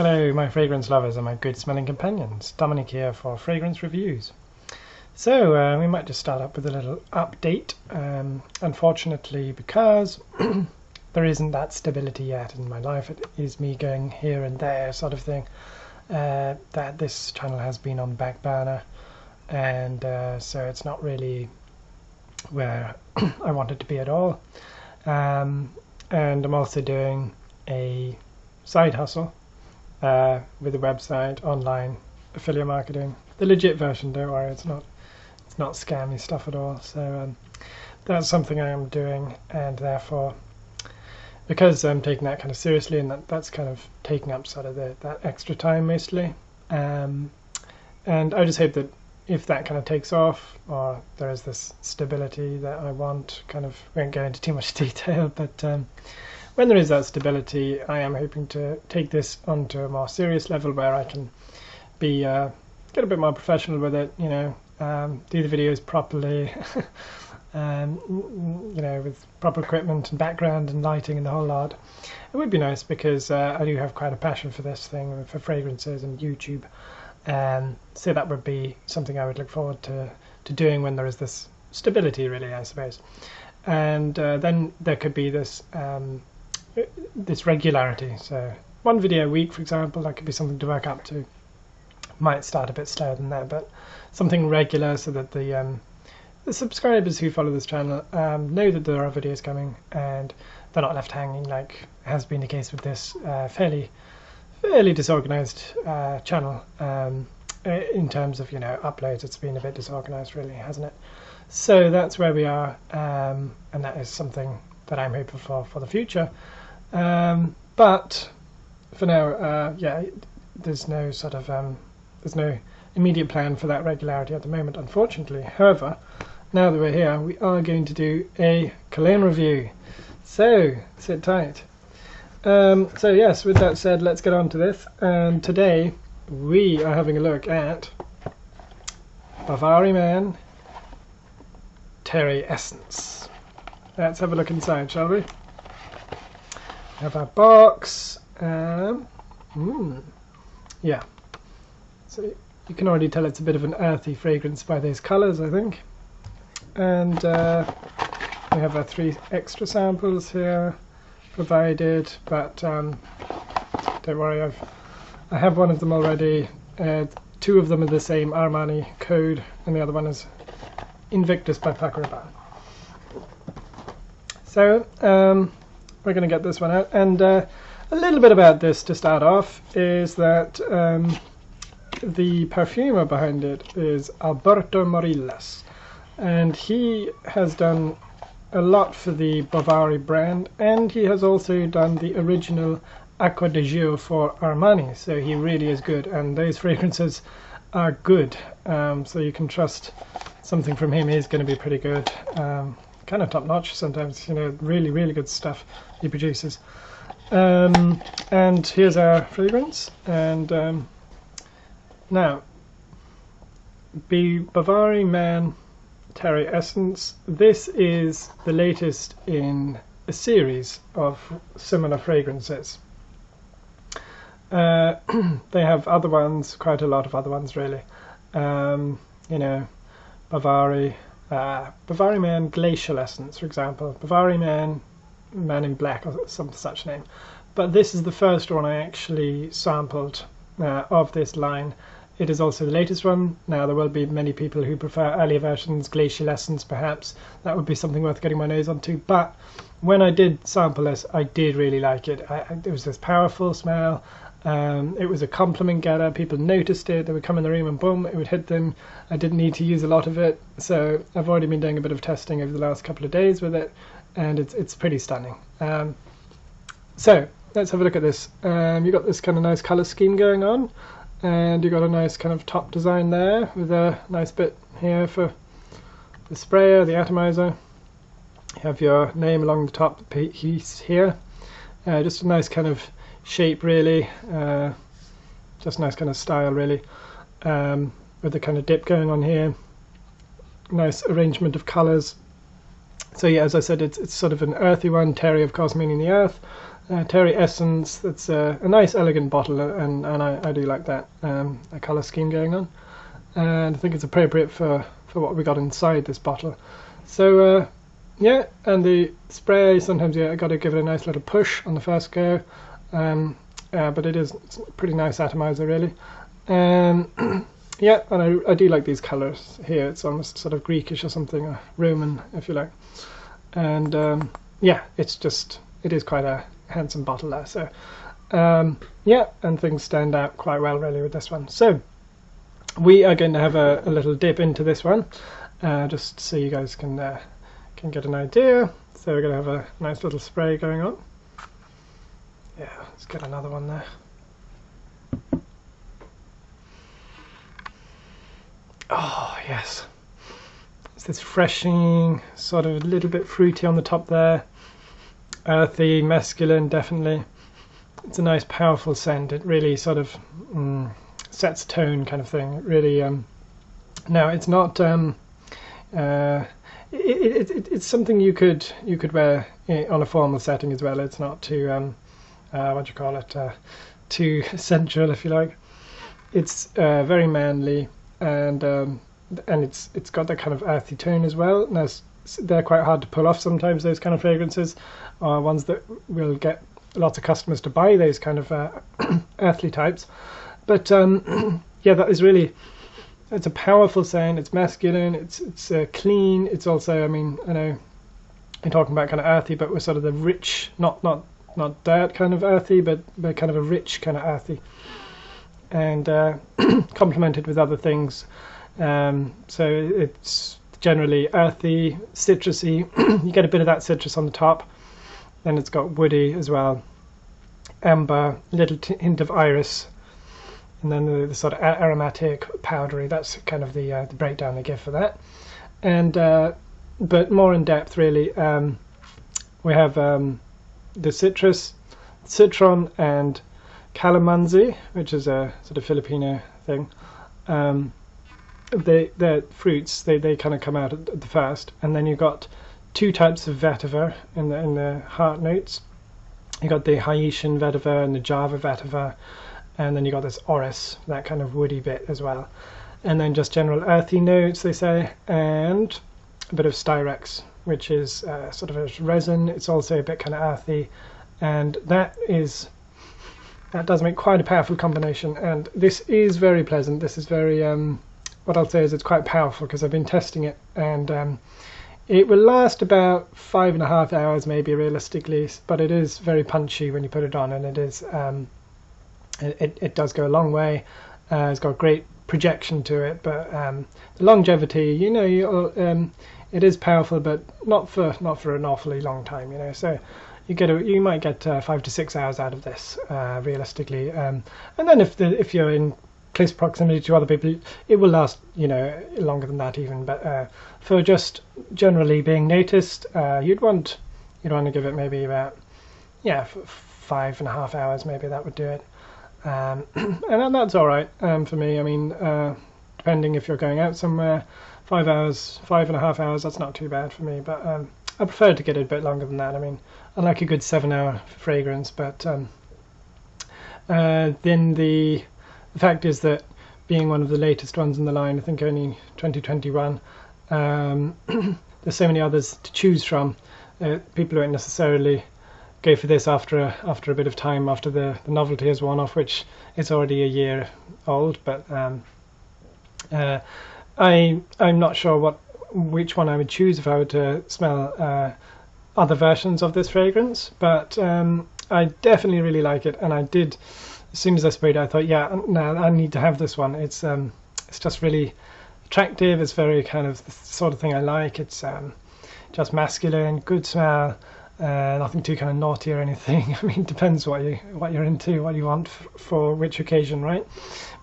Hello my fragrance lovers and my good smelling companions, Dominic here for Fragrance Reviews. So we might just start up with a little update, unfortunately because there isn't that stability yet in my life. It is me going here and there sort of thing, that this channel has been on the back burner, and so it's not really where I want it to be at all, and I'm also doing a side hustle with a website, online affiliate marketing, the legit version. Don't worry, it's not scammy stuff at all. So that's something I am doing, and therefore, because I'm taking that kind of seriously, and that's kind of taking up sort of that extra time mostly, and I just hope that if that kind of takes off, or there is this stability that I want, kind of won't go into too much detail, but when there is that stability, I am hoping to take this onto a more serious level where I can be get a bit more professional with it, do the videos properly, with proper equipment and background and lighting and the whole lot. It would be nice because I do have quite a passion for this thing, for fragrances and YouTube, so that would be something I would look forward to doing when there is this stability, really, I suppose. And then there could be this regularity. So one video a week, for example, that could be something to work up to. Might start a bit slower than that, but something regular, so that the subscribers who follow this channel know that there are videos coming and they're not left hanging like has been the case with this fairly disorganized channel. In terms of uploads, it's been a bit disorganized, really, hasn't it? So that's where we are, and that is something that I'm hopeful for the future. But for now, there's no sort of there's no immediate plan for that regularity at the moment, unfortunately. However, now that we're here, we are going to do a cologne review. So sit tight. So yes, with that said, let's get on to this. And today we are having a look at Bvlgari Man Terrae Essence. Let's have a look inside, shall we? Have our box. Yeah. So you can already tell it's a bit of an earthy fragrance by those colours, I think. And we have our 3 extra samples here provided, but don't worry, I have one of them already. 2 of them are the same Armani code, and the other one is Invictus by Paco Rabanne. So we're going to get this one out, and a little bit about this to start off is that the perfumer behind it is Alberto Morillas, and he has done a lot for the Bvlgari brand, and he has also done the original Acqua di Gio for Armani, so he really is good, and those fragrances are good, so you can trust something from him is going to be pretty good. Kind of top notch sometimes, really good stuff he produces. And here's our fragrance, and now Bvlgari Man Terrae Essence. This is the latest in a series of similar fragrances. They have other ones, quite a lot of other ones, really. Bvlgari Man Glacial Essence, for example. Bvlgari Man in Black, or some such name. But this is the first one I actually sampled of this line. It is also the latest one. Now, there will be many people who prefer earlier versions, Glacial Essence perhaps. That would be something worth getting my nose onto. But when I did sample this, I did really like it. It was this powerful smell. It was a compliment getter. People noticed it. They would come in the room and boom, it would hit them. I didn't need to use a lot of it. So I've already been doing a bit of testing over the last couple of days with it, and it's pretty stunning. So let's have a look at this. You've got this kind of nice colour scheme going on, and you've got a nice kind of top design there with a nice bit here for the sprayer, the atomizer. You have your name along the top piece here. Just a nice kind of shape, really. Just a nice kind of style, really, with the kind of dip going on here. Nice arrangement of colours. So yeah, as I said, it's sort of an earthy one. Terrae, of course, meaning the earth. Terrae Essence. That's a nice, elegant bottle, and I do like that a colour scheme going on, and I think it's appropriate for what we got inside this bottle. So yeah, and the spray, sometimes I got to give it a nice little push on the first go, but it's a pretty nice atomizer really. Yeah, and I do like these colours here. It's almost sort of Greekish or something, or Roman if you like, and yeah, it is quite a handsome bottle there. So yeah, and things stand out quite well really with this one. So we are going to have a little dip into this one, just so you guys can get an idea. So we're going to have a nice little spray going on. Yeah, let's get another one there. Oh yes, it's this refreshing, sort of a little bit fruity on the top there, earthy, masculine, definitely. It's a nice powerful scent. It really sort of sets tone kind of thing. It really now it's not it's something you could wear on a formal setting as well. It's not too what do you call it, too sensual if you like. It's very manly, and it's got that kind of earthy tone as well. Now they're quite hard to pull off sometimes, those kind of fragrances, or ones that will get lots of customers to buy those kind of earthly types. But yeah, that is really, it's a powerful scent. It's masculine. It's clean. It's also, I mean, I know you're talking about kind of earthy, but with sort of the rich, not dirt kind of earthy, but kind of a rich kind of earthy, and complemented with other things. So it's generally earthy, citrusy. You get a bit of that citrus on the top. Then it's got woody as well, amber, little hint of iris, and then the sort of aromatic, powdery. That's kind of the breakdown they give for that. And but more in depth, really, we have the citrus, citron, and calamansi, which is a sort of Filipino thing. They're fruits. They kind of come out at the first, and then you've got two types of vetiver in the heart notes. You got the Haitian vetiver and the Java vetiver, and then you got this orris, that kind of woody bit as well, and then just general earthy notes, they say, and a bit of styrex, which is sort of a resin. It's also a bit kind of earthy, and that does make quite a powerful combination. And this is very pleasant. This is very what I'll say is it's quite powerful, because I've been testing it, and it will last about 5.5 hours maybe realistically, but it is very punchy when you put it on, and it is it does go a long way. It's got great projection to it, but the longevity, you know, it is powerful, but not for an awfully long time, you know. So you might get 5 to 6 hours out of this realistically, and then if you're in close proximity to other people, it will last, you know, longer than that even. But for just generally being noticed, you'd want to give it maybe about 5.5 hours, maybe that would do it. And that's all right for me. I mean, depending if you're going out somewhere, 5 hours, 5.5 hours, that's not too bad for me. But I prefer to get it a bit longer than that. I mean, I like a good 7-hour fragrance, but then the fact is that being one of the latest ones in the line, I think only 2021, there's so many others to choose from. People don't necessarily go for this after a bit of time, after the novelty has worn off, which it's already a year old. But I'm not sure which one I would choose if I were to smell other versions of this fragrance. But I definitely really like it, and I did. As soon as I sprayed it, I thought, yeah, no, I need to have this one. It's just really attractive. It's very kind of the sort of thing I like. It's just masculine, good smell, nothing too kind of naughty or anything. I mean, depends what you're into, what you want for which occasion, right?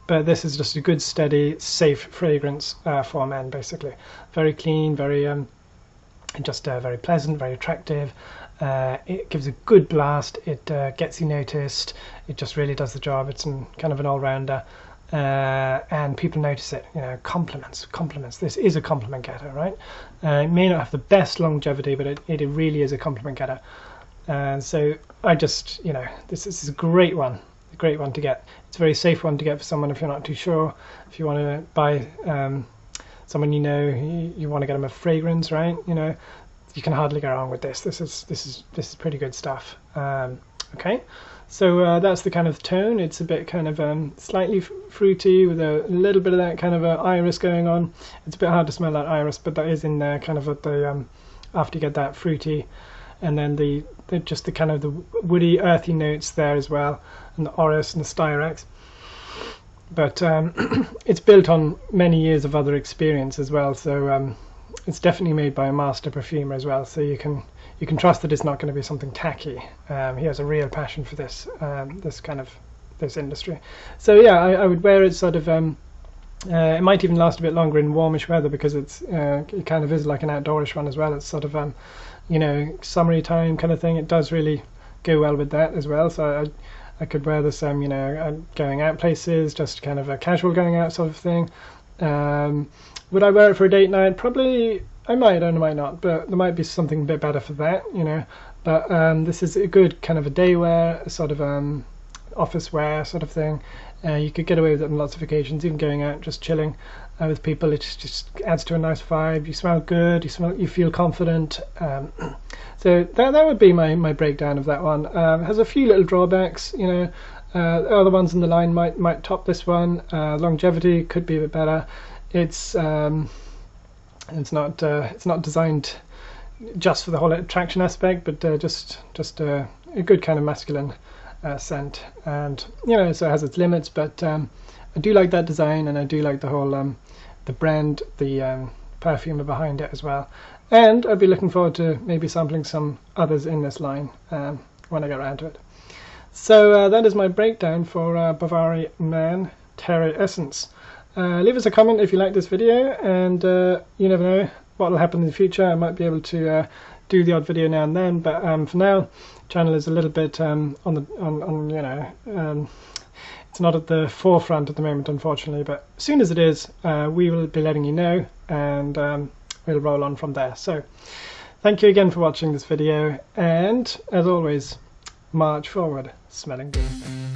But this is just a good, steady, safe fragrance for men, basically. Very clean, very just very pleasant, very attractive. It gives a good blast. It gets you noticed. It just really does the job. It's kind of an all-rounder, and people notice it. You know, compliments. This is a compliment getter, right? It may not have the best longevity, but it really is a compliment getter. And so I just, this is a great one to get. It's a very safe one to get for someone if you're not too sure. If you want to buy someone you want to get them a fragrance, right? You can hardly go wrong with this. This is pretty good stuff. Okay, so that's the kind of tone. It's a bit kind of slightly fruity with a little bit of that kind of iris going on. It's a bit hard to smell that iris, but that is in there kind of at the after you get that fruity, and then the just the kind of the woody, earthy notes there as well, and the orris and the styrax. But it's built on many years of other experience as well, so it's definitely made by a master perfumer as well. So you can trust that it's not going to be something tacky. He has a real passion for this this industry. So yeah, I would wear it sort of. It might even last a bit longer in warmish weather because it kind of is like an outdoorish one as well. It's sort of summery time kind of thing. It does really go well with that as well. So I could wear this going out places, just kind of a casual going out sort of thing. Would I wear it for a date night? Probably I might, and I might not, but there might be something a bit better for that, But this is a good kind of a day wear, a sort of office wear sort of thing. You could get away with it on lots of occasions, even going out, just chilling with people. It just adds to a nice vibe. You smell good. You feel confident. So that would be my breakdown of that one. It has a few little drawbacks. Other ones in the line might top this one. Longevity could be a bit better. It's not designed just for the whole attraction aspect, but just a good kind of masculine scent, and so it has its limits, but I do like that design, and I do like the whole the brand, the perfumer behind it as well. And I'd be looking forward to maybe sampling some others in this line when I get around to it. So that is my breakdown for Bvlgari Man Terrae Essence. Leave us a comment if you like this video, and you never know what will happen in the future. I might be able to do the odd video now and then, but for now, the channel is a little bit it's not at the forefront at the moment, unfortunately, but as soon as it is, we will be letting you know, and we'll roll on from there. So thank you again for watching this video, and as always, march forward, smelling good.